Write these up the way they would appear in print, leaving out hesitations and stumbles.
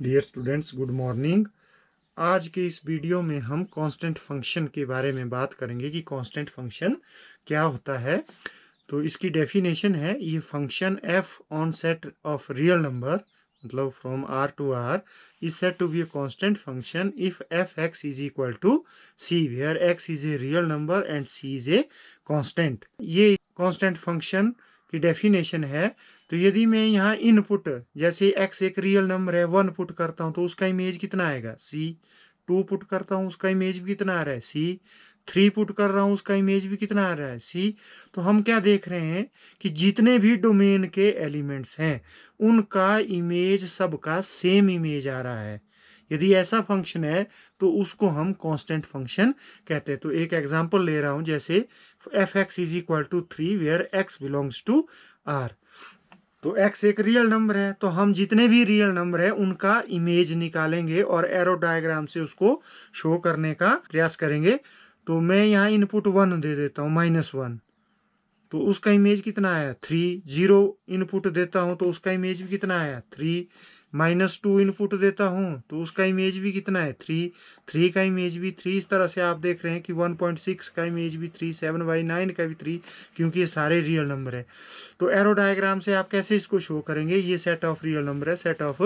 Dear students, good morning. आज के इस वीडियो में हम कांस्टेंट फंक्शन के बारे में बात करेंगे कि कांस्टेंट फंक्शन क्या होता है। तो इसकी डेफिनेशन है, ये function f on set of real number, मतलब from R to R, is set to be a constant function if f x is equal to c, where x is a real number and c is a constant. ये constant function की definition है। तो यदि मैं यहाँ input, जैसे x एक real number है, 1 पुट करता हूँ तो उसका इमेज कितना आएगा c। 2 पुट करता हूँ उसका इमेज भी कितना आ रहा है c। 3 पुट कर रहा हूँ उसका इमेज भी कितना आ रहा है c। तो हम क्या देख रहे हैं कि जितने भी डोमेन के एलिमेंट्स हैं उनका इमेज सबका सेम इमेज आ रहा है। यदि ऐसा फंक्शन है तो उसको हम कांस्टेंट फंक्शन कहते हैं। तो एक एग्जांपल ले रहा हूं, जैसे F x is equal to 3 where x belongs to R. तो x एक रियल नंबर है, तो हम जितने भी रियल नंबर है उनका इमेज निकालेंगे और एरो डायग्राम से उसको शो करने का प्रयास करेंगे। तो मैं यहाँ इनपुट 1 दे देता हूँ, -1, तो उसका इमेज कितना आया 3। 0 इनपुट देता हूँ तो उसका इमेज भी कितना आया 3। -2 इनपुट देता हूँ तो उसका इमेज भी कितना है 3। 3 का इमेज भी 3। इस तरह से आप देख रहे हैं कि 1.6 का इमेज भी 3, 7/9 का भी 3, क्योंकि ये सारे रियल नंबर है। तो एरो डायग्राम से आप कैसे इसको शो करेंगे, ये सेट ऑफ रियल नंबर है, सेट ऑफ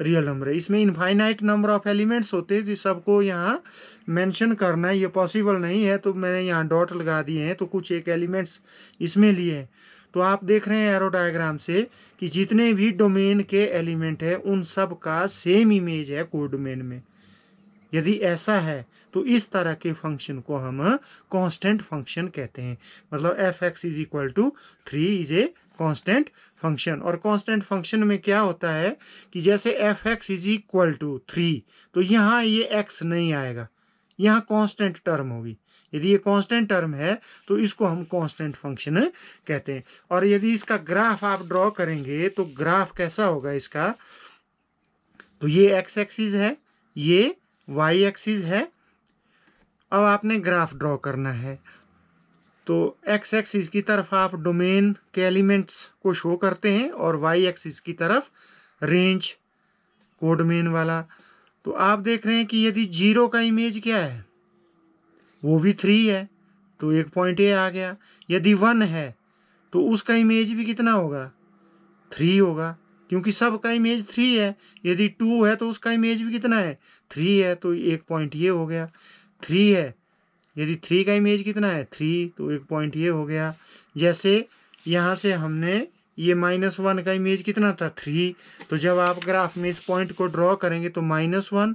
रियल नंबर है। इसमें इनफाइनाइट नंबर ऑफ एलिमेंट्स होते हैं, तो सबको यहाँ मेंशन करना ये पॉसिबल नहीं है, तो मैंने यहाँ डॉट लगा दिए हैं। तो कुछ एक एलिमेंट्स इसमें लिए हैं। तो आप देख रहे हैं एरो डायग्राम से कि जितने भी डोमेन के एलिमेंट है उन सब का सेम इमेज है कोड डोमेन में। यदि ऐसा है तो इस तरह के फंक्शन को हम कांस्टेंट फंक्शन कहते हैं। मतलब F x is equal to 3 is a constant function. और कांस्टेंट फंक्शन में क्या होता है कि जैसे F x is equal to 3, तो यहाँ ये एक्स नहीं आएगा, यहाँ कांस्टेंट टर्म होगी। यदि ये कांस्टेंट टर्म है तो इसको हम कांस्टेंट फंक्शन कहते हैं। और यदि इसका ग्राफ आप ड्रॉ करेंगे तो ग्राफ कैसा होगा इसका, तो ये एक्स एक्सिस है, ये वाई एक्सिस है। अब आपने ग्राफ ड्रॉ करना है तो एक्स एक्सिस की तरफ आप डोमेन के एलिमेंट्स को शो करते हैं और वाई एक्सिस की तरफ रेंज कोडोमेन वाला। तो आप देख रहे हैं कि यदि 0 का इमेज क्या है, वो भी 3 है, तो एक पॉइंट ए आ गया। यदि 1 है तो उसका इमेज भी कितना होगा 3 होगा, क्योंकि सब का इमेज 3 है। यदि 2 है तो उसका इमेज भी कितना है 3 है, तो एक पॉइंट ये हो गया। 3 है, यदि 3 का इमेज कितना है 3, तो एक पॉइंट ये हो गया। जैसे यहाँ से हमने ये -1 का इमेज कितना था 3, तो जब आप ग्राफ में इस पॉइंट को ड्रॉ करेंगे तो -1,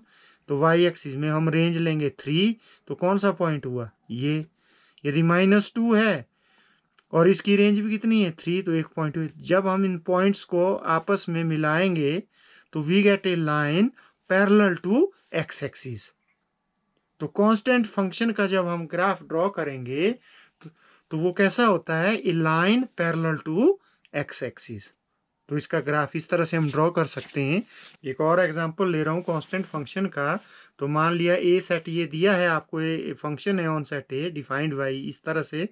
तो वाई एक्सिस में हम रेंज लेंगे 3, तो कौन सा पॉइंट हुआ ये। यदि -2 है और इसकी रेंज भी कितनी है 3, तो एक पॉइंट हुई। जब हम इन पॉइंट्स को आपस में मिलाएंगे तो we get a line parallel to x axis. तो कांस्टेंट फंक्शन का जब हम ग्राफ ड्रॉ करेंगे तो वो कैसा होता है, a line parallel to x axis. तो इसका ग्राफ इस तरह से हम ड्रॉ कर सकते हैं। एक और एग्जांपल ले रहा हूँ कांस्टेंट फंक्शन का। तो मान लिया ए सेट ये दिया है आपको, ए फंक्शन है on set A defined by इस तरह से,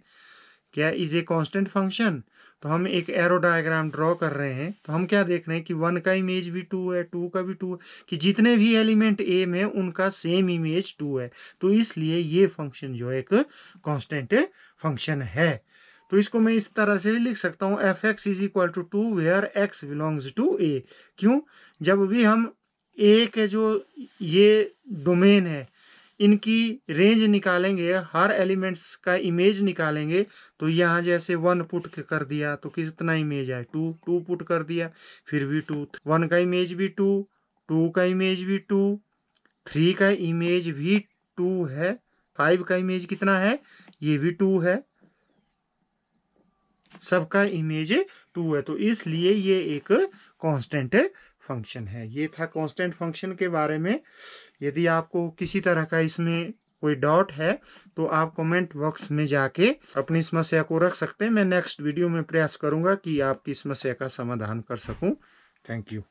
क्या इज ए कांस्टेंट फंक्शन। तो हम एक एरो डायग्राम ड्रॉ कर रहे हैं। तो हम क्या देख रहे हैं कि 1 का इमेज भी 2 है, 2 का भी 2 है, कि जितने भी एलिमेंट ए में उनका सेम इमेज 2 है। तो इसलिए ये फंक्शन जो है एक कांस्टेंट फंक्शन है। तो इसको मैं इस तरह से भी लिख सकता हूँ, f x is equal to 2 where x belongs to A. क्यों, जब भी हम ए के जो ये डोमेन है इनकी रेंज निकालेंगे, हर एलिमेंट्स का इमेज निकालेंगे, तो यहाँ जैसे 1 पुट कर दिया तो कितना इमेज है 2, 2 पुट कर दिया फिर भी 2, 1 का इमेज भी 2, 2 का इमेज भी 2, 3 का इमेज भी 2 है, 5 का इमेज कितना है, ये भी 2 है, सबका इमेज 2 है। तो इसलिए ये एक कांस्टेंट फंक्शन है। ये था कांस्टेंट फंक्शन के बारे में। यदि आपको किसी तरह का इसमें कोई डाउट है तो आप कमेंट बॉक्स में जाके अपनी समस्या को रख सकते हैं। मैं नेक्स्ट वीडियो में प्रयास करूंगा कि आपकी समस्या का समाधान कर सकूं। Thank you.